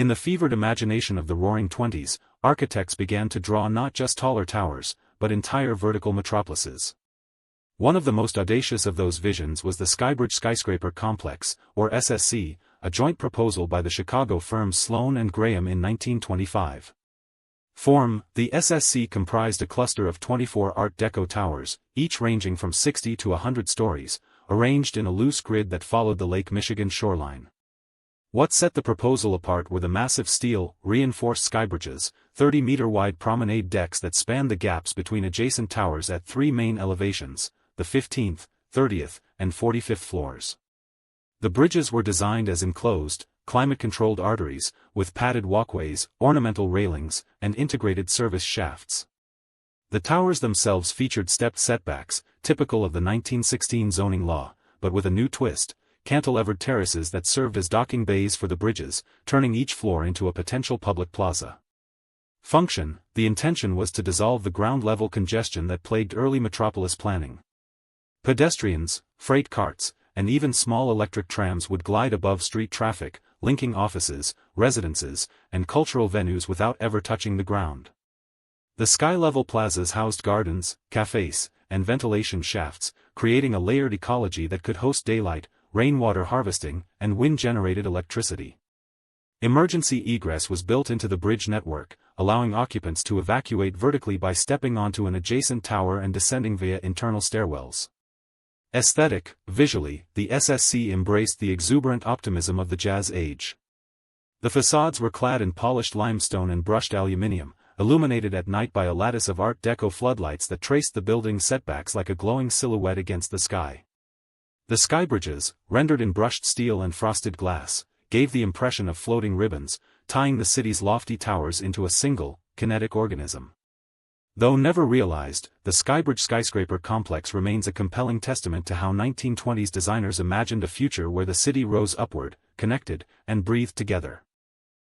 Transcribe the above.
In the fevered imagination of the Roaring Twenties, architects began to draw not just taller towers, but entire vertical metropolises. One of the most audacious of those visions was the Skybridge Skyscraper Complex, or SSC, a joint proposal by the Chicago firms Sloan and Graham in 1925. The SSC comprised a cluster of 24 Art Deco towers, each ranging from 60 to 100 stories, arranged in a loose grid that followed the Lake Michigan shoreline. What set the proposal apart were the massive steel, reinforced skybridges, 30-meter-wide promenade decks that spanned the gaps between adjacent towers at three main elevations, the 15th, 30th, and 45th floors. The bridges were designed as enclosed, climate-controlled arteries, with padded walkways, ornamental railings, and integrated service shafts. The towers themselves featured stepped setbacks, typical of the 1916 zoning law, but with a new twist: cantilevered terraces that served as docking bays for the bridges, turning each floor into a potential public plaza. Function: the intention was to dissolve the ground-level congestion that plagued early metropolis planning. Pedestrians, freight carts, and even small electric trams would glide above street traffic, linking offices, residences, and cultural venues without ever touching the ground. The sky-level plazas housed gardens, cafes, and ventilation shafts, creating a layered ecology that could host daylight, rainwater harvesting, and wind-generated electricity. Emergency egress was built into the bridge network, allowing occupants to evacuate vertically by stepping onto an adjacent tower and descending via internal stairwells. Aesthetic: visually, the SSC embraced the exuberant optimism of the Jazz Age. The facades were clad in polished limestone and brushed aluminium, illuminated at night by a lattice of Art Deco floodlights that traced the building's setbacks like a glowing silhouette against the sky. The skybridges, rendered in brushed steel and frosted glass, gave the impression of floating ribbons, tying the city's lofty towers into a single, kinetic organism. Though never realized, the Skybridge Skyscraper Complex remains a compelling testament to how 1920s designers imagined a future where the city rose upward, connected, and breathed together.